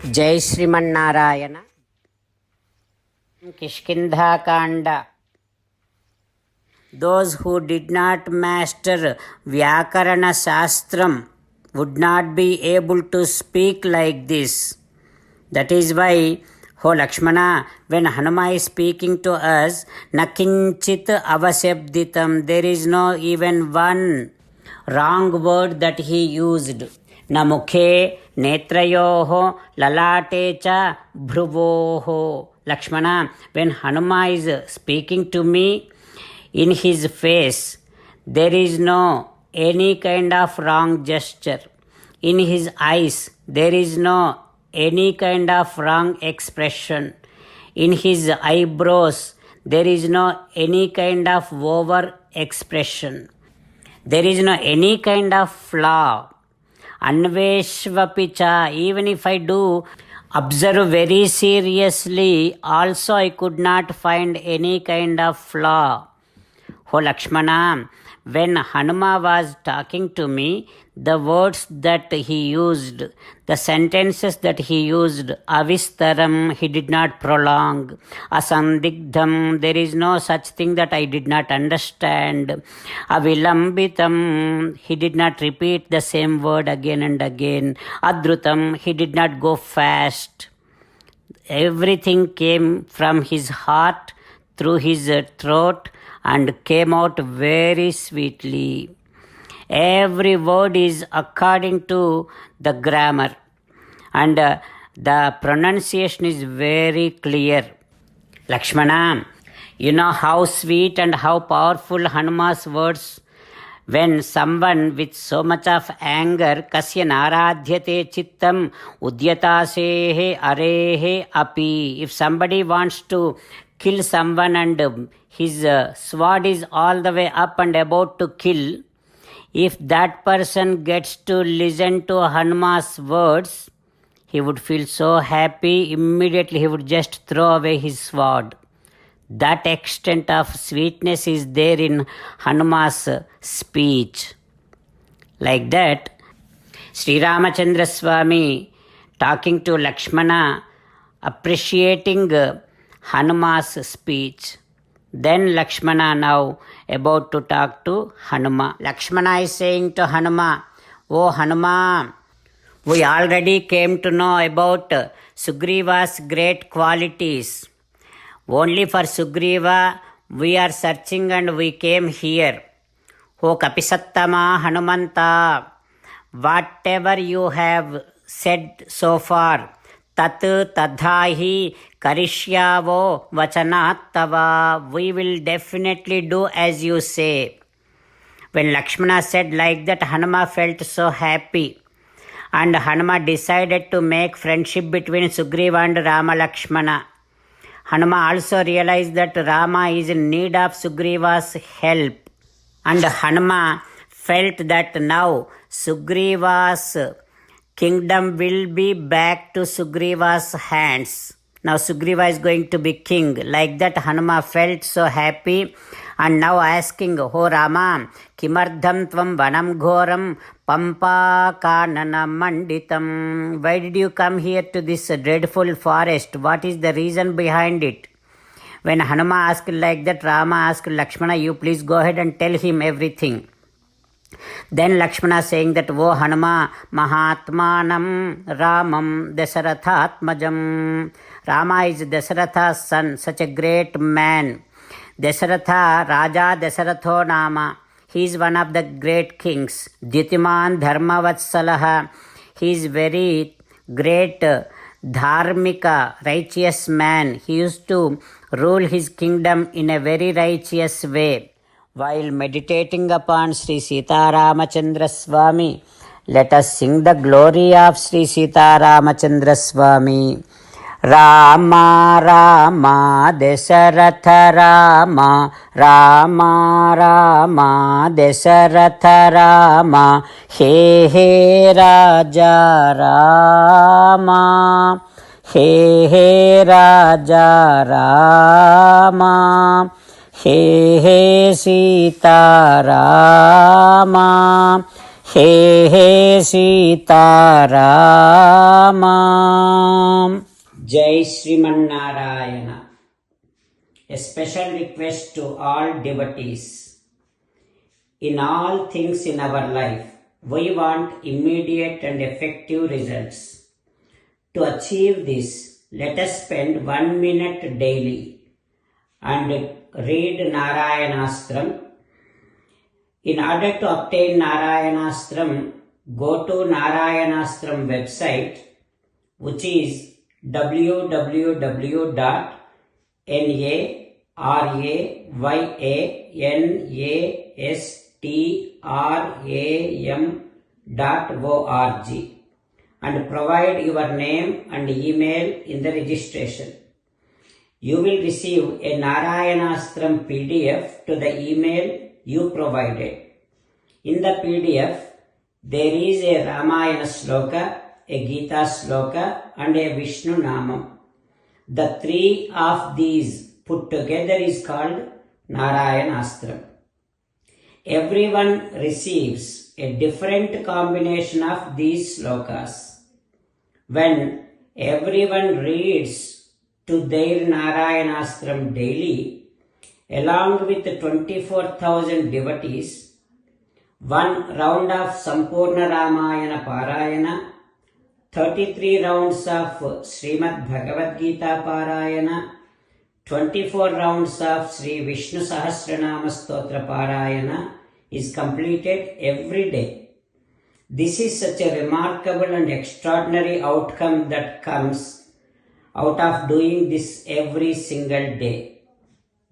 जय Sriman Narayana. Kishkindhakanda. Those who did not master Vyakarana Shastram would not be able to speak like this. That is why, O Lakshmana, when Hanuma is speaking to us, Nakinchit avashabditam, there is no even one wrong word that he used. Na mukhe netrayoho lalate cha bhruvoho. Lakshmana, when Hanuma is speaking to me, in his face there is no any kind of wrong gesture. In his eyes there is no any kind of wrong expression. In his eyebrows there is no any kind of over expression. There is no any kind of flaw. Anveshvapicha, even if I do observe very seriously, also I could not find any kind of flaw. O Lakshmana, when Hanuma was talking to me, the words that he used, the sentences that he used, avistaram, he did not prolong, asandigdham, there is no such thing that I did not understand, avilambitam, he did not repeat the same word again and again, adrutam, he did not go fast. Everything came from his heart through his throat and came out very sweetly. Every word is according to the grammar, and the pronunciation is very clear. Lakshmana, you know how sweet and how powerful Hanuma's words. When someone with so much of anger, kasya naradhyate chittam udyatasehe arehe api. If somebody wants to kill someone and his sword is all the way up and about to kill, if that person gets to listen to Hanuma's words, he would feel so happy, immediately he would just throw away his sword. That extent of sweetness is there in Hanuma's speech. Like that, Sri Ramachandra Swami talking to Lakshmana, appreciating Hanuma's speech. Then Lakshmana now about to talk to Hanuma. Lakshmana is saying to Hanuma, "Oh Hanuma, we already came to know about Sugriva's great qualities. Only for Sugriva we are searching and we came here. O Kapisattama Hanumanta, whatever you have said so far, tat tadhahi karishyavo vachanattava, we will definitely do as you say." When Lakshmana said like that, Hanuma felt so happy, and Hanuma decided to make friendship between Sugriva and Rama Lakshmana. Hanuma also realized that Rama is in need of Sugriva's help, and Hanuma felt that now Sugriva's kingdom will be back to Sugriva's hands. Now Sugriva is going to be king. Like that Hanuma felt so happy, and now asking, "O Rama, kimardham tvam vanam ghoram pampa kanana manditam." Why did you come here to this dreadful forest? What is the reason behind it? When Hanuma asked like that, Rama asked Lakshmana, "You please go ahead and tell him everything." Then Lakshmana saying that, "O Hanuma, Mahatmanam Ramam Dasarathatmajam." Rama is Dasaratha's son, such a great man. Dasaratha, Raja Dasaratho Nama. He is one of the great kings. Dhyutiman Dharmavatsalaha. He is very great dharmika, righteous man. He used to rule his kingdom in a very righteous way. While meditating upon Sri Sita Ramachandra Swami, let us sing the glory of Sri Sita Ramachandra Swami. Rama Rama Dasaratha Rama, Rama Rama Dasaratha Rama, He He Raja Rama, He He Raja Rama, He He Sita Rama, hey hey Sitarama. Jai Srimanarayana. A special request to all devotees. In all things in our life, we want immediate and effective results. To achieve this, let us spend 1 minute daily and read Narayanastram. In order to obtain Narayanastram, go to Narayanastram website, which is www.narayanastram.org, and provide your name and email in the registration. You will receive a Narayanastram PDF to the email you provided. In the PDF, there is a Ramayana sloka, a Gita sloka, and a Vishnu Namam. The three of these put together is called Narayanastram. Everyone receives a different combination of these slokas. When everyone reads to their Narayanastram daily, along with 24,000 devotees, one round of Sampurna Ramayana Parayana, 33 rounds of Srimad Bhagavad Gita Parayana, 24 rounds of Sri Vishnu Sahasranama Stotra Parayana is completed every day. This is such a remarkable and extraordinary outcome that comes out of doing this every single day.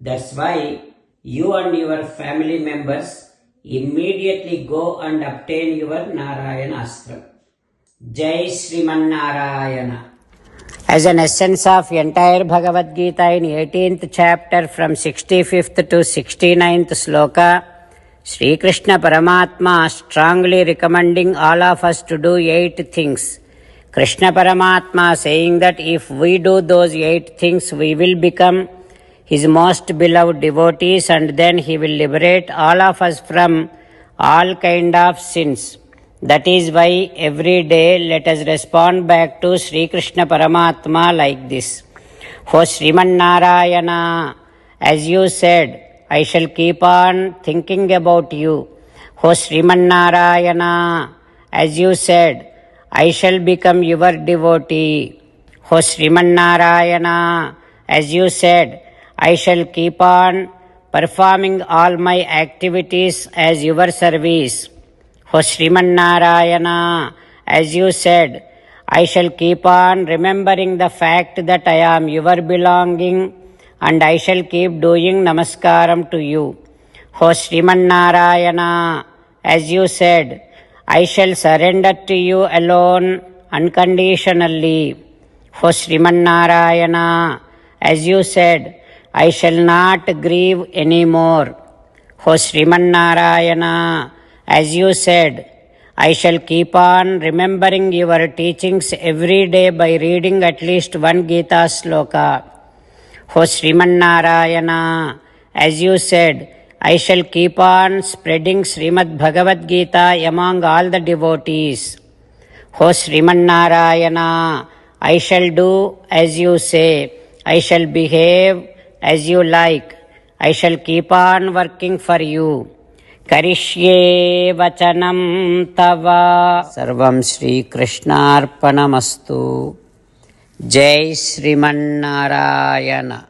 That's why you and your family members immediately go and obtain your Narayanastram. Jai Srimanarayana. As an essence of entire Bhagavad Gita in 18th chapter from 65th to 69th sloka, Sri Krishna Paramatma strongly recommending all of us to do 8 things. Krishna Paramatma saying that if we do those 8 things, we will become His most beloved devotees, and then He will liberate all of us from all kind of sins. That is why every day let us respond back to Sri Krishna Paramatma like this. O Sriman Narayana, as you said, I shall keep on thinking about you. O Sriman Narayana, as you said, I shall become your devotee. O Sriman Narayana, as you said, I shall keep on performing all my activities as your service. O Sriman Narayana, as you said, I shall keep on remembering the fact that I am your belonging, and I shall keep doing namaskaram to you. O Sriman Narayana, as you said, I shall surrender to you alone unconditionally. O Sriman Narayana, as you said, I shall not grieve anymore. O Sriman Narayana, as you said, I shall keep on remembering your teachings every day by reading at least one Gita sloka. O Sriman Narayana, as you said, I shall keep on spreading Srimad Bhagavad Gita among all the devotees. O Sriman Narayana, I shall do as you say. I shall behave as you like. I shall keep on working for you. Karishye vachanam tava. Sarvam Shri Krishnarpanamastu. Jai Sriman Narayana.